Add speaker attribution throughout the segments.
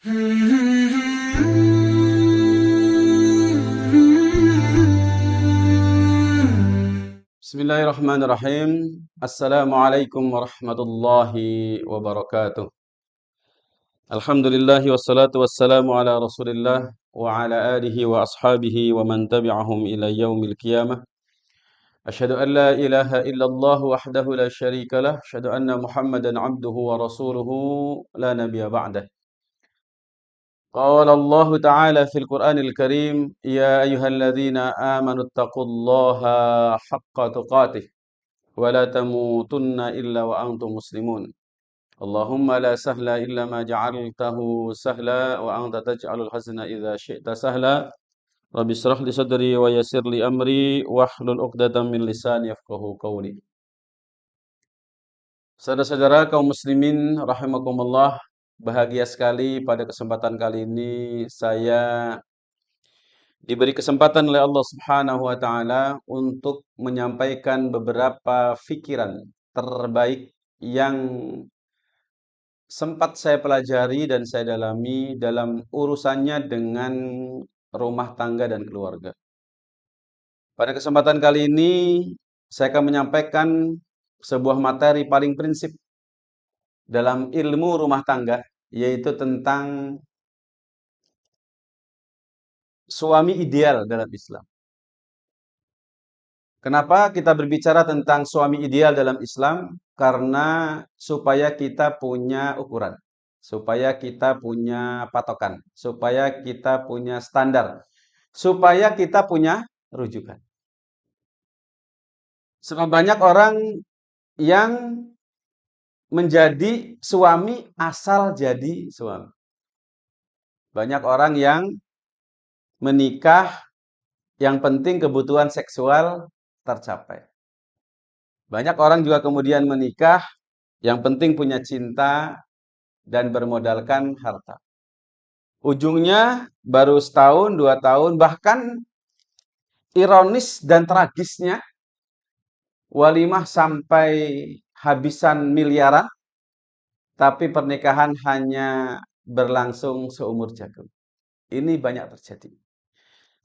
Speaker 1: Bismillahirrahmanirrahim. Assalamualaikum warahmatullahi wabarakatuh. Alhamdulillahi wassalatu wassalamu ala Rasulillah wa ala alihi wa ashabihi wa man tabi'ahum ila yaumil qiyamah. Asyhadu an la ilaha illallah wahdahu la syarika lah, asyhadu anna Muhammadan abduhu wa rasuluhu la nabiyya ba'dah. قال الله تعالى في القرآن الكريم يا أيها الذين آمنوا اتقوا الله حق تقاته ولا تموتن إلا وأنتم مسلمون اللهم لا سهل إلا ما جعلته سهلا وأنت تجعل الحزن إذا شئت سهلا رب اشرح لي صدري ويسر لي أمري واحلل عقدة من لساني يفقهوا قولي. Saudara-saudara kaum muslimin rahimakumullah, bahagia sekali pada kesempatan kali ini saya diberi kesempatan oleh Allah Subhanahu wa taala untuk menyampaikan beberapa fikiran terbaik yang sempat saya pelajari dan saya dalami dalam urusannya dengan rumah tangga dan keluarga. Pada kesempatan kali ini saya akan menyampaikan sebuah materi paling prinsip dalam ilmu rumah tangga, yaitu tentang suami ideal dalam Islam. Kenapa kita berbicara tentang suami ideal dalam Islam? Karena supaya kita punya ukuran, supaya kita punya patokan, supaya kita punya standar, supaya kita punya rujukan. Sebab banyak orang yang menjadi suami asal jadi suami. Banyak orang yang menikah yang penting kebutuhan seksual tercapai. Banyak orang juga kemudian menikah yang penting punya cinta dan bermodalkan harta. Ujungnya baru setahun, 2 tahun, bahkan ironis dan tragisnya walimah sampai habisan miliaran, tapi pernikahan hanya berlangsung seumur jagung. Ini banyak terjadi.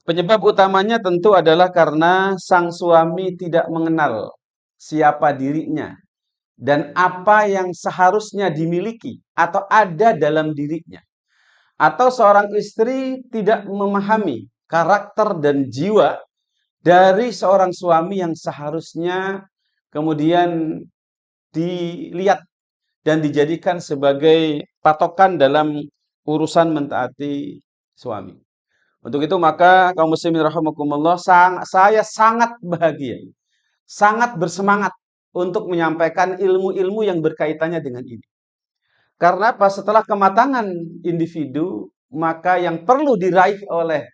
Speaker 1: Penyebab utamanya tentu adalah karena sang suami tidak mengenal siapa dirinya dan apa yang seharusnya dimiliki atau ada dalam dirinya. Atau seorang istri tidak memahami karakter dan jiwa dari seorang suami yang seharusnya kemudian dilihat dan dijadikan sebagai patokan dalam urusan mentaati suami. Untuk itu maka kaum muslimin rahimakumullah, saya sangat bahagia, sangat bersemangat untuk menyampaikan ilmu-ilmu yang berkaitannya dengan ini. Karena pas setelah kematangan individu, maka yang perlu diraih oleh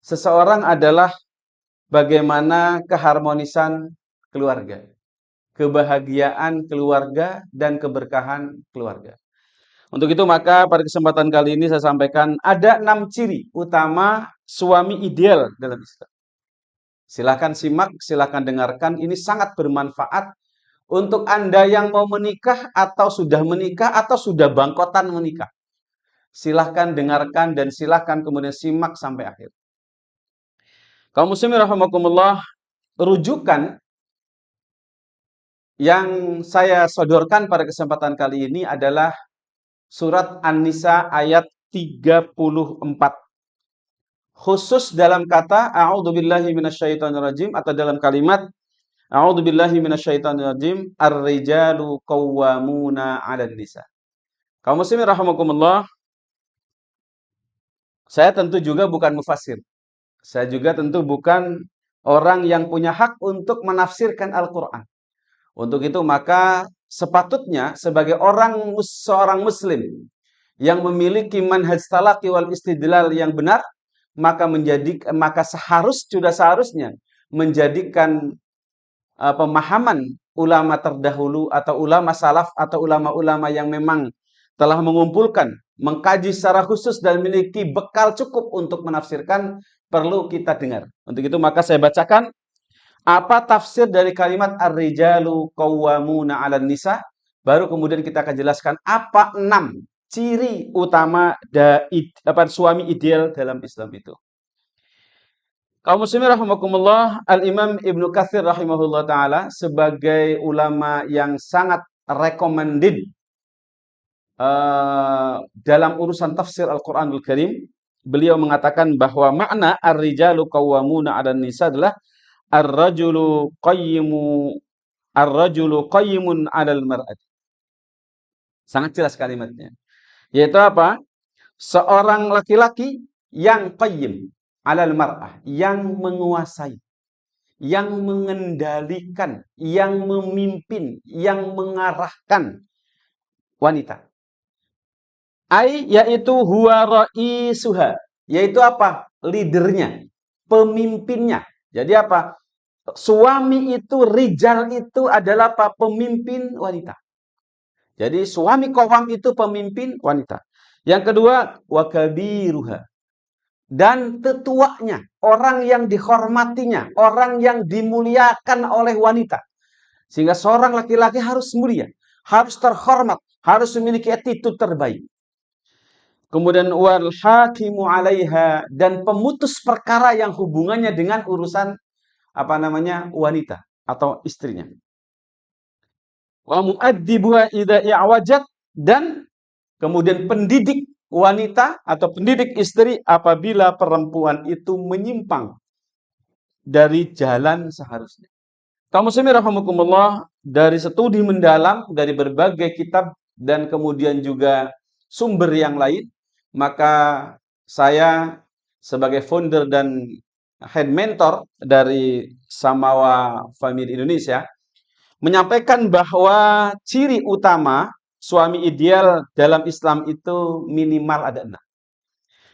Speaker 1: seseorang adalah bagaimana keharmonisan keluarga, kebahagiaan keluarga, dan keberkahan keluarga. Untuk itu maka pada kesempatan kali ini saya sampaikan ada 6 ciri utama suami ideal dalam Islam. Silahkan simak, silahkan dengarkan. Ini sangat bermanfaat untuk Anda yang mau menikah atau sudah menikah atau sudah bangkotan menikah. Silahkan dengarkan dan silahkan kemudian simak sampai akhir. Kaum muslimin rahimakumullah, rujukan yang saya sodorkan pada kesempatan kali ini adalah Surat An-Nisa ayat 34. Khusus dalam kata a'udzubillahi minasyaitonirrajim atau dalam kalimat a'udzubillahi minasyaitonirrajim ar-rijalu qawwamuna 'alan nisa. Kaum muslimin rahimakumullah, saya tentu juga bukan mufassir. Saya juga tentu bukan orang yang punya hak untuk menafsirkan Al-Qur'an. Untuk itu maka sepatutnya sebagai seorang muslim yang memiliki manhaj talaqi wal istidlal yang benar, maka seharusnya menjadikan pemahaman ulama terdahulu atau ulama salaf atau ulama-ulama yang memang telah mengumpulkan, mengkaji secara khusus dan memiliki bekal cukup untuk menafsirkan perlu kita dengar. Untuk itu maka saya bacakan apa tafsir dari kalimat ar-rijalu qawwamuna 'alan nisa, baru kemudian kita akan jelaskan apa 6 ciri utama suami ideal dalam Islam itu. Kaum muslimin rahimakumullah, Al-Imam Ibnu Katsir rahimahullah taala sebagai ulama yang sangat recommended dalam urusan tafsir Al-Qur'anul Karim, beliau mengatakan bahwa makna ar-rijalu qawwamuna 'alan nisa adalah ar-rajulu qayyimun 'alal mar'ati. Sangat jelas kalimatnya. Yaitu apa? Seorang laki-laki yang qayyim 'alal mar'ah, yang menguasai, yang mengendalikan, yang memimpin, yang mengarahkan wanita. Yaitu huwa ra'isuha, yaitu apa? Leadernya, pemimpinnya. Jadi apa? Suami itu, rijal itu adalah apa? Pemimpin wanita. Jadi suami qawwam itu pemimpin wanita. Yang kedua, wa kabiruha, dan tetuanya, orang yang dihormatinya, orang yang dimuliakan oleh wanita. Sehingga seorang laki-laki harus mulia, harus terhormat, harus memiliki attitude terbaik. Kemudian wal hakimu 'alaiha, dan pemutus perkara yang hubungannya dengan urusan wanita atau istrinya. Wa mu'addibuha idza i'wajat, dan kemudian pendidik wanita atau pendidik istri apabila perempuan itu menyimpang dari jalan seharusnya. Kaum muslimin rahimakumullah, dari studi mendalam dari berbagai kitab dan kemudian juga sumber yang lain, maka saya sebagai founder dan head mentor dari Samawa Family Indonesia menyampaikan bahwa ciri utama suami ideal dalam Islam itu minimal ada 6.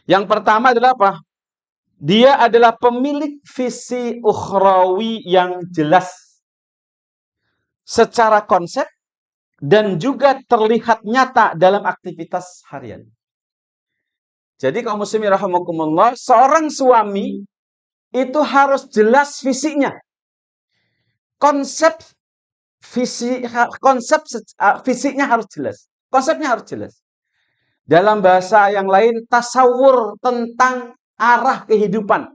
Speaker 1: Yang pertama adalah apa? Dia adalah pemilik visi ukhrawi yang jelas secara konsep dan juga terlihat nyata dalam aktivitas harian. Jadi kaum muslimin rahimakumullah, seorang suami itu harus jelas visinya. Visinya harus jelas. Konsepnya harus jelas. Dalam bahasa yang lain, tasawur tentang arah kehidupan.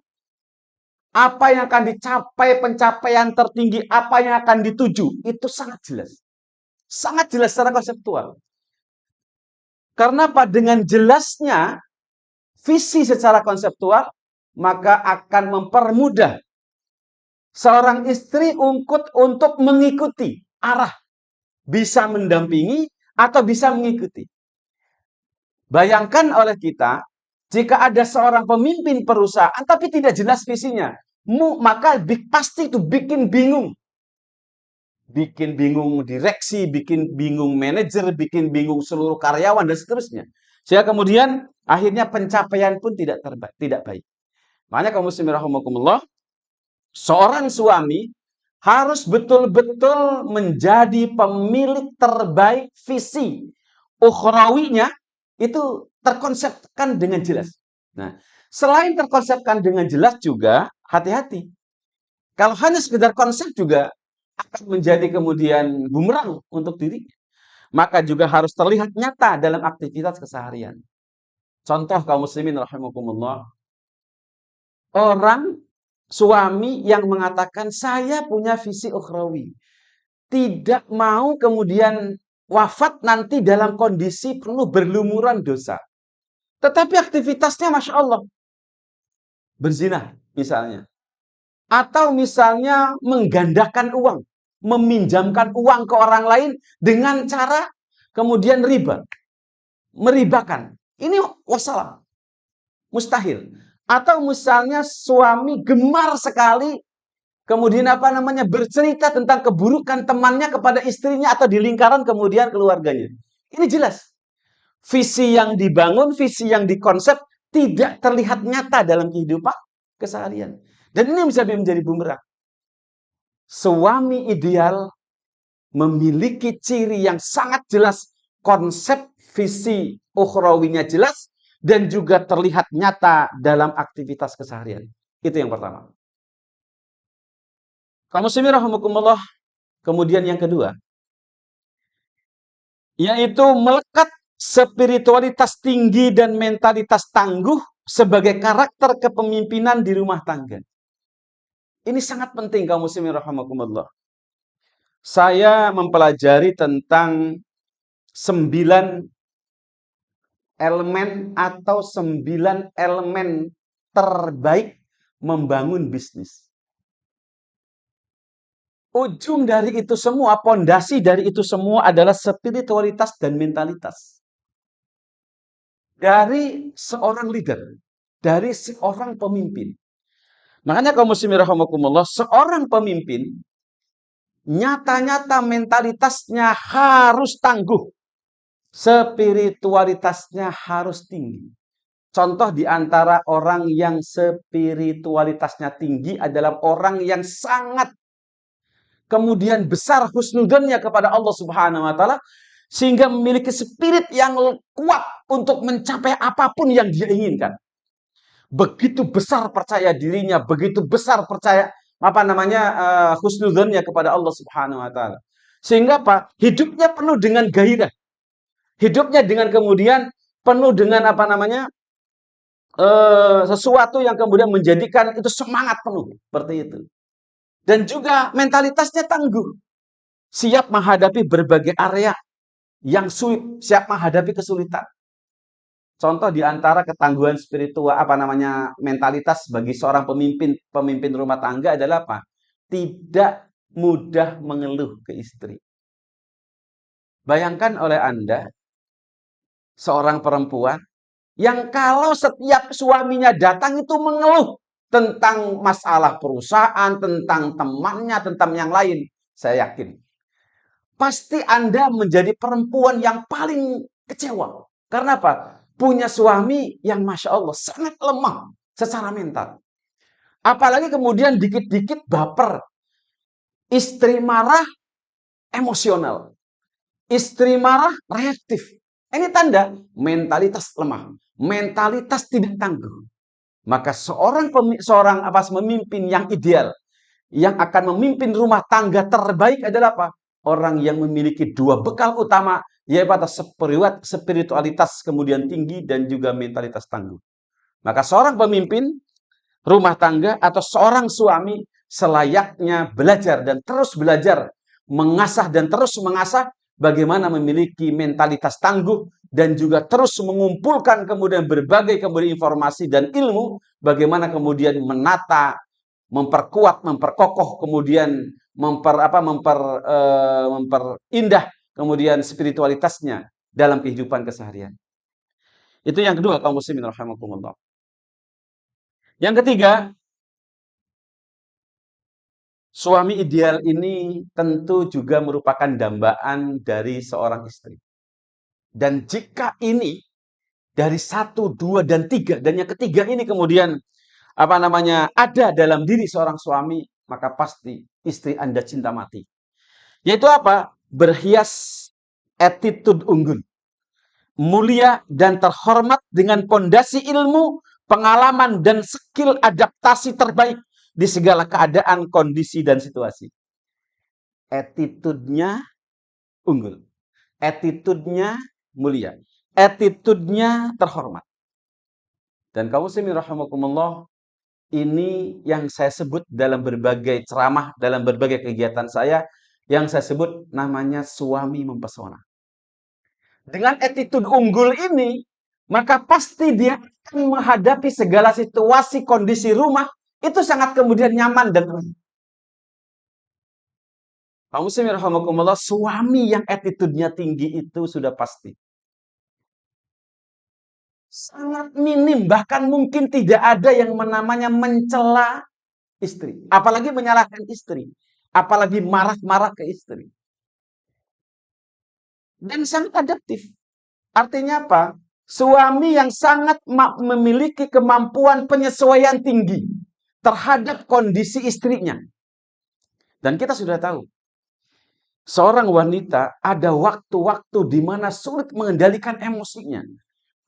Speaker 1: Apa yang akan dicapai, pencapaian tertinggi, apa yang akan dituju, itu sangat jelas. Sangat jelas secara konseptual. Karena apa? Dengan jelasnya visi secara konseptual, maka akan mempermudah seorang istri untuk mengikuti arah. Bisa mendampingi atau bisa mengikuti. Bayangkan oleh kita, jika ada seorang pemimpin perusahaan tapi tidak jelas visinya, maka pasti itu bikin bingung. Bikin bingung direksi, bikin bingung manajer, bikin bingung seluruh karyawan, dan seterusnya. Sehingga kemudian akhirnya pencapaian pun tidak baik. Makanya kaum muslimin rahimakumullah, seorang suami harus betul-betul menjadi pemilik terbaik visi ukhrawinya, itu terkonsepkan dengan jelas. Nah, selain terkonsepkan dengan jelas juga, hati-hati. Kalau hanya sekedar konsep juga akan menjadi kemudian bumerang untuk dirinya. Maka juga harus terlihat nyata dalam aktivitas keseharian. Contoh kaum muslimin rahimakumullah, orang suami yang mengatakan saya punya visi ukhrawi, tidak mau kemudian wafat nanti dalam kondisi penuh berlumuran dosa. Tetapi aktivitasnya Masya Allah, berzina misalnya. Atau misalnya menggandakan uang, meminjamkan uang ke orang lain dengan cara kemudian riba. Meribakan. Ini wassalam. Mustahil. Atau misalnya suami gemar sekali kemudian bercerita tentang keburukan temannya kepada istrinya atau di lingkaran kemudian keluarganya. Ini jelas. Visi yang dibangun, visi yang dikonsep tidak terlihat nyata dalam kehidupan keseharian. Dan ini bisa menjadi bumerang. Suami ideal memiliki ciri yang sangat jelas, konsep visi ukhrawinya jelas, dan juga terlihat nyata dalam aktivitas keseharian. Itu yang pertama. Kaum muslimin rahimakumullah, kemudian yang kedua, yaitu melekat spiritualitas tinggi dan mentalitas tangguh sebagai karakter kepemimpinan di rumah tangga. Ini sangat penting kaum muslimin rahimakumullah. Saya mempelajari tentang 9 elemen atau 9 elemen terbaik membangun bisnis. Ujung dari itu semua, pondasi dari itu semua adalah spiritualitas dan mentalitas. Dari seorang leader, dari seorang pemimpin. Makanya kaum muslimin rahimakumullah, seorang pemimpin nyata-nyata mentalitasnya harus tangguh. Spiritualitasnya harus tinggi. Contoh di antara orang yang spiritualitasnya tinggi adalah orang yang sangat kemudian besar husnudzonnya kepada Allah Subhanahu wa taala sehingga memiliki spirit yang kuat untuk mencapai apapun yang dia inginkan. Begitu besar percaya dirinya, begitu besar percaya husnudzonnya kepada Allah Subhanahu wa taala. Sehingga apa? Hidupnya penuh dengan gairah. Hidupnya dengan kemudian penuh dengan sesuatu yang kemudian menjadikan itu semangat penuh seperti itu. Dan juga mentalitasnya tangguh. Siap menghadapi berbagai area yang sulit, siap menghadapi kesulitan. Contoh di antara ketangguhan spiritual mentalitas bagi seorang pemimpin rumah tangga adalah apa? Tidak mudah mengeluh ke istri. Bayangkan oleh Anda seorang perempuan yang kalau setiap suaminya datang itu mengeluh tentang masalah perusahaan, tentang temannya, tentang yang lain. Saya yakin. Pasti Anda menjadi perempuan yang paling kecewa. Karena apa? Punya suami yang Masya Allah sangat lemah secara mental. Apalagi kemudian dikit-dikit baper. Istri marah, emosional. Istri marah, reaktif. Ini tanda mentalitas lemah. Mentalitas tidak tangguh. Maka seorang pemimpin yang ideal, yang akan memimpin rumah tangga terbaik adalah apa? Orang yang memiliki 2 bekal utama, yaitu spiritualitas kemudian tinggi dan juga mentalitas tangguh. Maka seorang pemimpin rumah tangga atau seorang suami selayaknya belajar dan terus belajar, mengasah dan terus mengasah bagaimana memiliki mentalitas tangguh dan juga terus mengumpulkan kemudian berbagai kemudian informasi dan ilmu, bagaimana kemudian menata, memperkuat, memperkokoh, kemudian memperindah kemudian spiritualitasnya dalam kehidupan keseharian. Itu yang kedua kaum muslimin rahimakumullah. Yang ketiga, suami ideal ini tentu juga merupakan dambaan dari seorang istri. Dan jika ini dari 1, 2, dan 3, dan yang ketiga ini kemudian ada dalam diri seorang suami, maka pasti istri Anda cinta mati. Yaitu apa? Berhias attitude unggul, mulia dan terhormat dengan pondasi ilmu, pengalaman dan skill adaptasi terbaik di segala keadaan, kondisi dan situasi. Attitude-nya unggul, attitude-nya mulia, attitude-nya terhormat. Dan kaum muslimin rahimakumullah, ini yang saya sebut dalam berbagai ceramah, dalam berbagai kegiatan saya, yang saya sebut namanya suami mempesona. Dengan attitude unggul ini, maka pasti dia akan menghadapi segala situasi, kondisi rumah, itu sangat kemudian nyaman dan kaum muslimin rahimakumullah, suami yang attitude-nya tinggi itu sudah pasti. Sangat minim, bahkan mungkin tidak ada yang namanya mencela istri. Apalagi menyalahkan istri. Apalagi marah-marah ke istri. Dan sangat adaptif. Artinya apa? Suami yang sangat memiliki kemampuan penyesuaian tinggi terhadap kondisi istrinya. Dan kita sudah tahu, seorang wanita ada waktu-waktu di mana sulit mengendalikan emosinya.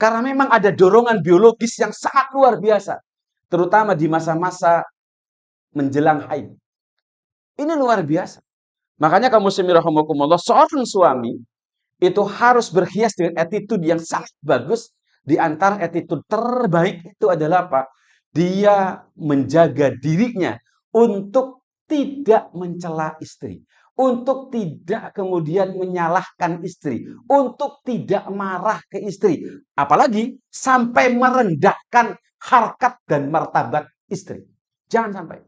Speaker 1: Karena memang ada dorongan biologis yang sangat luar biasa. Terutama di masa-masa menjelang haid. Ini luar biasa. Makanya kaum muslimin rahimakumullah, seorang suami itu harus berhias dengan attitude yang sangat bagus. Di antara attitude terbaik itu adalah apa? Dia menjaga dirinya untuk tidak mencela istri, untuk tidak kemudian menyalahkan istri, untuk tidak marah ke istri, apalagi sampai merendahkan harkat dan martabat istri. Jangan sampai.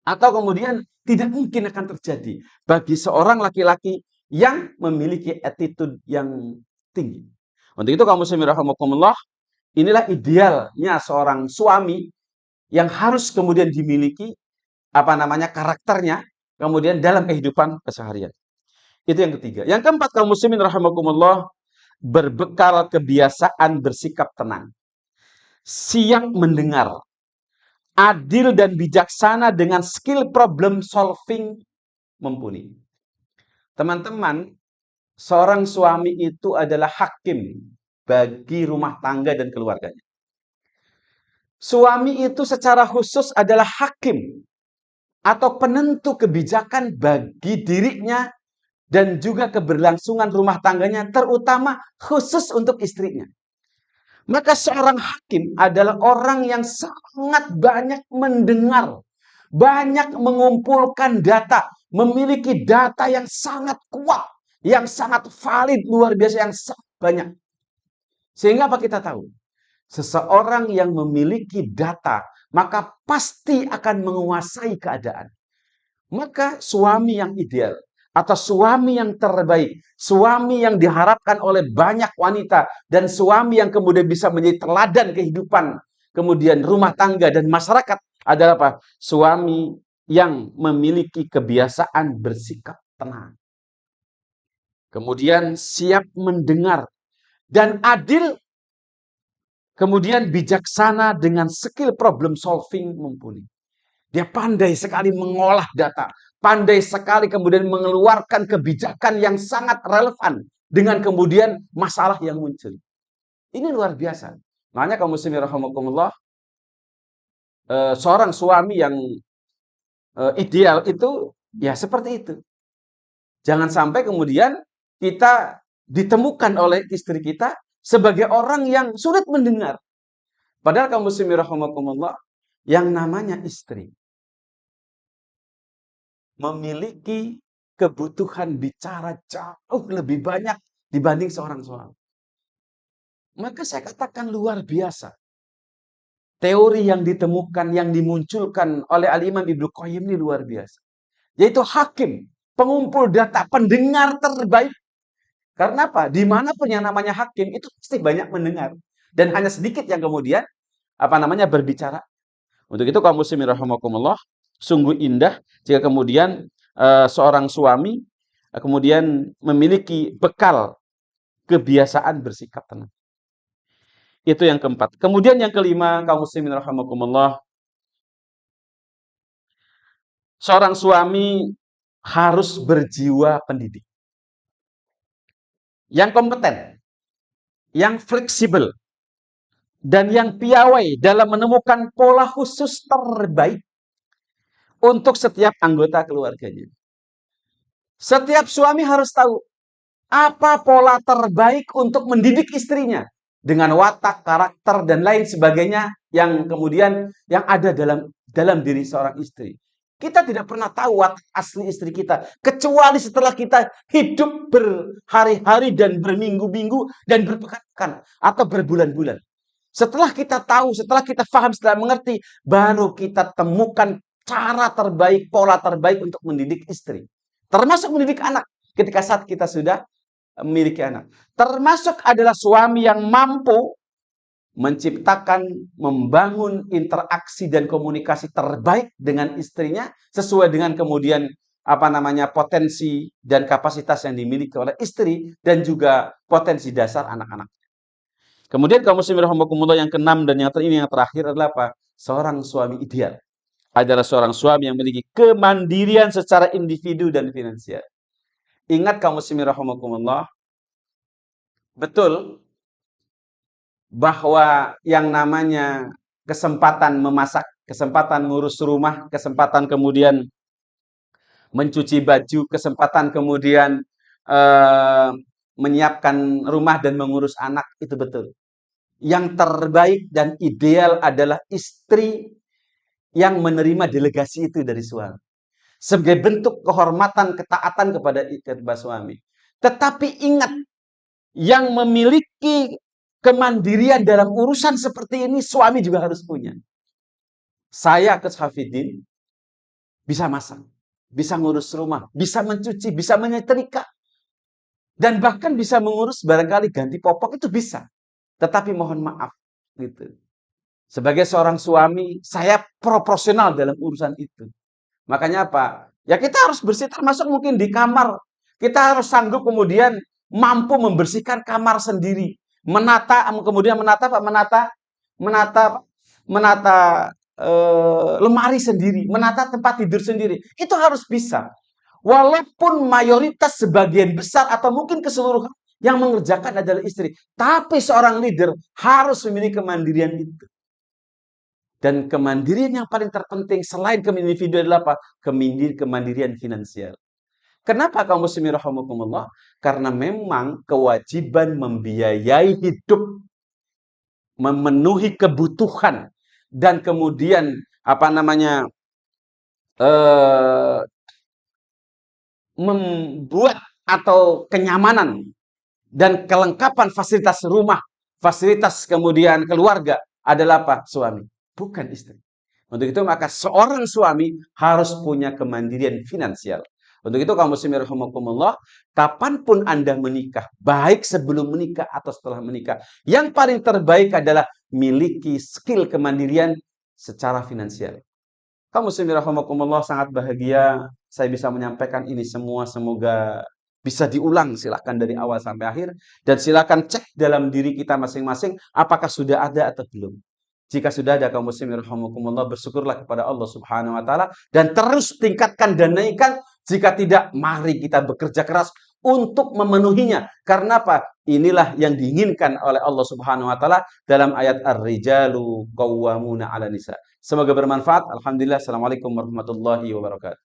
Speaker 1: Atau kemudian tidak mungkin akan terjadi bagi seorang laki-laki yang memiliki attitude yang tinggi. Untuk itu kaum muslimin rahimakumullah, inilah idealnya seorang suami yang harus kemudian dimiliki karakternya kemudian dalam kehidupan keseharian. Itu yang ketiga. Yang keempat kaum muslimin rahimakumullah, berbekal kebiasaan bersikap tenang, siap mendengar, adil dan bijaksana dengan skill problem solving mumpuni. Teman-teman, seorang suami itu adalah hakim bagi rumah tangga dan keluarganya. Suami itu secara khusus adalah hakim atau penentu kebijakan bagi dirinya dan juga keberlangsungan rumah tangganya, terutama khusus untuk istrinya. Maka seorang hakim adalah orang yang sangat banyak mendengar, banyak mengumpulkan data, memiliki data yang sangat kuat, yang sangat valid, luar biasa, yang sangat banyak. Sehingga apa kita tahu? Seseorang yang memiliki data, maka pasti akan menguasai keadaan. Maka suami yang ideal, atau suami yang terbaik, suami yang diharapkan oleh banyak wanita, dan suami yang kemudian bisa menjadi teladan kehidupan, kemudian rumah tangga dan masyarakat adalah apa? Suami yang memiliki kebiasaan bersikap tenang. Kemudian siap mendengar dan adil, kemudian bijaksana dengan skill problem solving mumpuni. Dia pandai sekali mengolah data, pandai sekali kemudian mengeluarkan kebijakan yang sangat relevan dengan kemudian masalah yang muncul. Ini luar biasa. Makanya kaum muslimin rahimakumullah, seorang suami yang ideal itu ya seperti itu. Jangan sampai kemudian kita ditemukan oleh istri kita sebagai orang yang sulit mendengar. Padahal kaum muslimin rahimakumullah, yang namanya istri memiliki kebutuhan bicara jauh lebih banyak dibanding seorang suami. Maka saya katakan luar biasa. Teori yang ditemukan, yang dimunculkan oleh Al-Imam Ibnu Qayyim ini luar biasa. Yaitu hakim, pengumpul data, pendengar terbaik. Karena apa? Dimanapun yang namanya hakim, itu pasti banyak mendengar. Dan hanya sedikit yang kemudian, berbicara. Untuk itu kaum muslimin rahimakumullah, sungguh indah jika kemudian seorang suami kemudian memiliki bekal kebiasaan bersikap tenang. Itu yang keempat. Kemudian yang kelima, kaum muslimin rahimakumullah, seorang suami harus berjiwa pendidik. Yang kompeten, yang fleksibel, dan yang piawai dalam menemukan pola khusus terbaik untuk setiap anggota keluarganya. Setiap suami harus tahu apa pola terbaik untuk mendidik istrinya dengan watak, karakter, dan lain sebagainya yang kemudian yang ada dalam diri seorang istri. Kita tidak pernah tahu watak asli istri kita, kecuali setelah kita hidup berhari-hari dan berminggu-minggu dan berpekan-pekan atau berbulan-bulan. Setelah kita tahu, setelah kita paham, setelah mengerti, baru kita temukan cara terbaik, pola terbaik untuk mendidik istri. Termasuk mendidik anak ketika saat kita sudah memiliki anak. Termasuk adalah suami yang mampu menciptakan, membangun interaksi dan komunikasi terbaik dengan istrinya sesuai dengan kemudian potensi dan kapasitas yang dimiliki oleh istri dan juga potensi dasar anak-anak. Kemudian kaum muslimin rahimakumullah, yang keenam dan yang terakhir adalah apa? Seorang suami ideal adalah seorang suami yang memiliki kemandirian secara individu dan finansial. Ingat kaum muslimin rahimakumullah, betul bahwa yang namanya kesempatan memasak, kesempatan ngurus rumah, kesempatan kemudian mencuci baju, kesempatan kemudian menyiapkan rumah dan mengurus anak, itu betul. Yang terbaik dan ideal adalah istri yang menerima delegasi itu dari suami. Sebagai bentuk kehormatan, ketaatan kepada suami. Tetapi ingat, yang memiliki kemandirian dalam urusan seperti ini, suami juga harus punya. Saya ke Hafidin, bisa masak, bisa ngurus rumah, bisa mencuci, bisa menyetrika. Dan bahkan bisa mengurus barangkali ganti popok, itu bisa. Tetapi mohon maaf, gitu. Sebagai seorang suami, saya proporsional dalam urusan itu. Makanya apa? Ya kita harus bersih, termasuk mungkin di kamar. Kita harus sanggup kemudian mampu membersihkan kamar sendiri. Menata, kemudian menata lemari sendiri, menata tempat tidur sendiri. Itu harus bisa. Walaupun mayoritas sebagian besar atau mungkin keseluruhan yang mengerjakan adalah istri. Tapi seorang leader harus memiliki kemandirian itu. Dan kemandirian yang paling terpenting selain kemandirian individu adalah apa? Kemandirian finansial. Kenapa kaum muslimin rahimakumullah? Karena memang kewajiban membiayai hidup, memenuhi kebutuhan, dan kemudian membuat atau kenyamanan dan kelengkapan fasilitas rumah, fasilitas kemudian keluarga adalah apa? Suami, bukan istri. Untuk itu maka seorang suami harus punya kemandirian finansial. Untuk itu kaum muslimin rahimakumullah, kapanpun Anda menikah, baik sebelum menikah atau setelah menikah, yang paling terbaik adalah miliki skill kemandirian secara finansial. Kaum muslimin rahimakumullah, sangat bahagia saya bisa menyampaikan ini semua. Semoga bisa diulang, silakan dari awal sampai akhir, dan silakan cek dalam diri kita masing-masing apakah sudah ada atau belum. Jika sudah ada, kaum muslimin rahimakumullah, bersyukurlah kepada Allah Subhanahu wa taala dan terus tingkatkan dan naikkan. Jika tidak, mari kita bekerja keras untuk memenuhinya. Karena apa? Inilah yang diinginkan oleh Allah Subhanahu wa taala dalam ayat Ar-Rijalu Qawwamuna 'ala Nisa. Semoga bermanfaat. Alhamdulillah. Assalamualaikum warahmatullahi wabarakatuh.